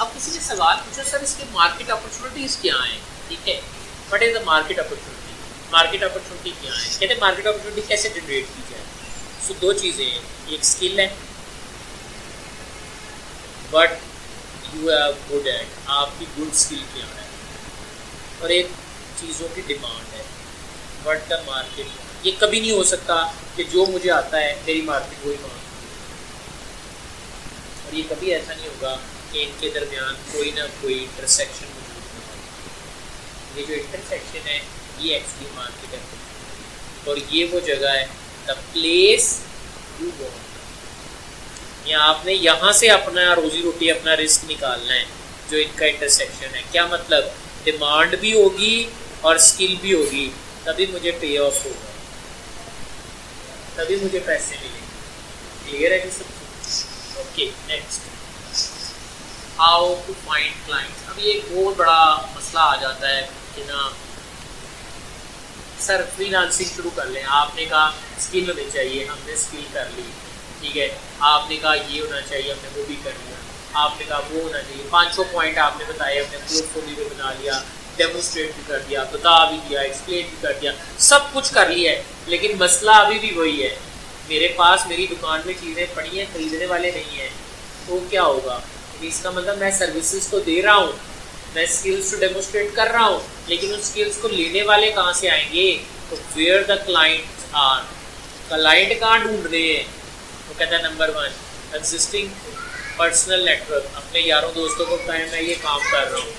अब किसी ने सवाल पूछा सर इसके मार्केट अपॉर्चुनिटीज़ क्या हैं, ठीक है, what is the market opportunity, market opportunity क्या है, कहते हैं मार्केट अपॉर्चुनिटी कैसे जनरेट की जाए। सो दो चीज़ें हैं, एक स्किल है but you are good at, आपकी गुड स्किल क्या है, और एक चीज़ों की डिमांड है, व्हाट द मार्केट। ये कभी नहीं हो सकता कि जो मुझे आता है मेरी मार्केट वही मांगती है, और ये कभी ऐसा नहीं होगा कि इनके दरमियान कोई ना कोई इंटरसेक्शन मौजूद ना हो। ये जो इंटरसेक्शन है ये एक्चुअली मार्केट है, और ये वो जगह है द प्लेस यू वांट। या आपने यहाँ से अपना रोजी रोटी अपना रिस्क निकालना है, जो इनका इंटरसेक्शन है। क्या मतलब, डिमांड भी होगी और स्किल भी होगी, तभी मुझे पे ऑफ होगा, तभी मुझे पैसे मिलेंगे। क्लियर है कि सब? Okay, next, how to find clients. अब ये एक बहुत बड़ा मसला आ जाता है कि ना सर फ्रीलांसिंग शुरू कर लें। आपने कहा स्किल होनी चाहिए, हमने स्किल कर ली, ठीक है। आपने कहा ये होना चाहिए, हमने वो भी कर लिया। आपने कहा वो होना चाहिए, 500 पॉइंट आपने बताए, हमने पोर्टफोलियो भी बना लिया, डेमोस्ट्रेट भी कर दिया, बता भी दिया, एक्सप्लेन भी कर दिया, सब कुछ कर लिया है, लेकिन मसला अभी भी वही है। मेरे पास मेरी दुकान में चीज़ें पड़ी हैं, खरीदने वाले नहीं हैं, तो क्या होगा? इसका मतलब मैं सर्विसेज तो दे रहा हूँ, मैं स्किल्स तो डेमोस्ट्रेट कर रहा हूँ, लेकिन उन स्किल्स को लेने वाले कहाँ से आएंगे? तो where the clients are, client कहाँ ढूंढ रहे हैं? वो कहता है नंबर 1 एग्जिस्टिंग पर्सनल नेटवर्क, अपने यारों दोस्तों को बताएं मैं ये काम कर रहा हूँ।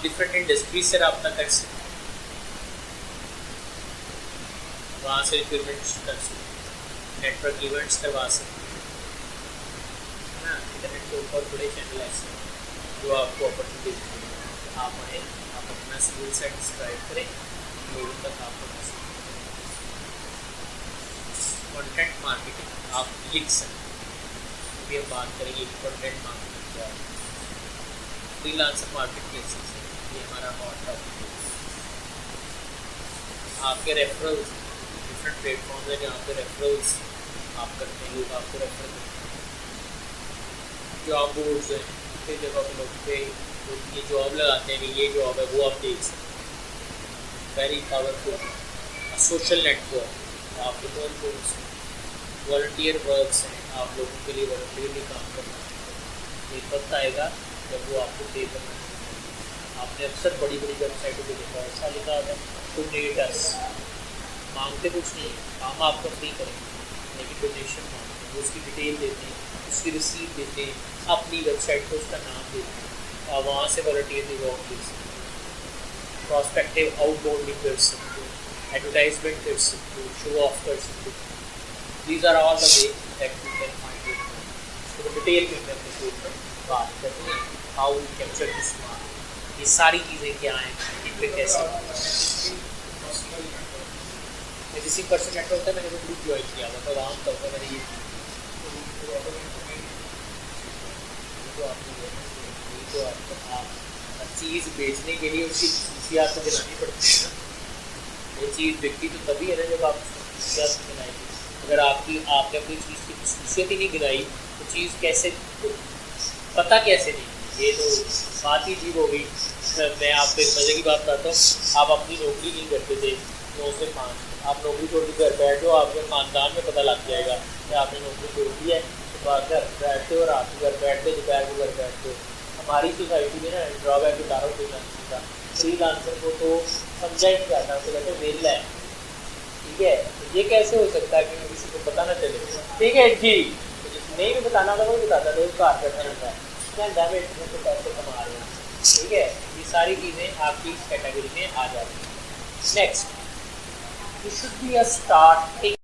डिफरेंट इंडस्ट्री से रब्ता कर सकते, वहाँ से रिक्रूटमेंट कर सकते, नेटवर्क इवेंट्स करवा सकते हैं ना। इंटरनेट के ऊपर बड़े चैनल ऐसे हैं जो आपको अपॉर्चुनिटी देते हैं। आप आए, आप अपना स्किल सेट डिस्क्राइब करें, लोगों तक आप पहुँच सकते। कंटेंट मार्केटिंग आप लिख सकते हैं, अभी हम बात करेंगे कंटेंट मार्केटिंग क्या है। फ्रीलांसर मार्केट प्लेसेस है, ये हमारा हॉट टॉपिक है। आपके रेफरल्स, डिफरेंट प्लेटफॉर्म है जहाँ पे रेफरल्स आप करते हैं, लोग आपको रेफर करते हैं। जॉब बोर्ड्स हैं, कई जगह पे लोग पे ये जॉब लगाते हैं कि ये जॉब है, वो आप देख सकते हैं। वेरी पावरफुल सोशल नेटवर्क, आप लोगों वॉलंटियर वर्क्स हैं, आप लोगों के लिए वॉलंटियरली काम करना है। एक वक्त आएगा जब वो आपको पे करना है। आपने अक्सर बड़ी बड़ी वेबसाइटों पर देखा, ऐसा लिखा होता है डोनेट अस, मांगते कुछ नहीं है, काम आपका फ्री करेंगे, लेकिन डोनेशन मांगते हैं। उसकी डिटेल देते हैं, उसकी रिसीट देते हैं, अपनी वेबसाइट को उसका नाम देते हैं, आप वहाँ से वॉलंटियरली वर्क कर सकते हो, प्रॉस्पेक्टिव आउटबाउंडिंग कर सकते हो, एडवर्टाइजमेंट कर सकते हो, शो ऑफ कर सकते हो। These are all the ways that you can find it. So the detail में मैं अपने ऊपर बात करते हैं, how we capture this market, ये सारी चीज़ें क्या हैं, इन पे कैसे। मैं किसी पर्सन नेटवर्क होता है, मैंने वो ग्रुप ज्वाइन किया हुआ था, वहाँ तक मैंने ये तो आपको चीज़ बेचने के लिए उसकी खसूसियात तो दिलानी पड़ती है ना। ये चीज़ बिकती तो तभी है ना जब आप खसूसियात दिलाएंगे। अगर आपने अपनी चीज़ की खसूसियत ही नहीं गिराई तो चीज़ कैसे, पता कैसे नहीं? ये तो बात ही अजीब हो गई। मैं आपको एक मज़े की बात बताता हूँ। आप अपनी नौकरी नहीं करते थे 9 से 5, आप नौकरी छोड़ के घर बैठ जाओ, आपके ख़ानदान में पता लग जाएगा कि आपने नौकरी छोड़ दी है, तो घर बैठते हो, रात को घर बैठते, दोपहर को घर बैठते हो। हमारी सोसाइटी में ना ड्रॉबैक उतारो फ्रीलांसर का, फ्रीलांसर को तो समझा ही नहीं जाता, तो कहते वेल है, ठीक है। तो ये कैसे हो सकता है कि किसी को पता ना चले? ठीक है जी, तो जिसको नहीं भी बताना होगा वो बताता है, उसका हाथ बैठा रहता है, क्या में इतने तो पैसे कमा रहे हैं, ठीक है। ये सारी चीज़ें आपकी इस कैटेगरी में आ जाती हैं। Next, you should be a starting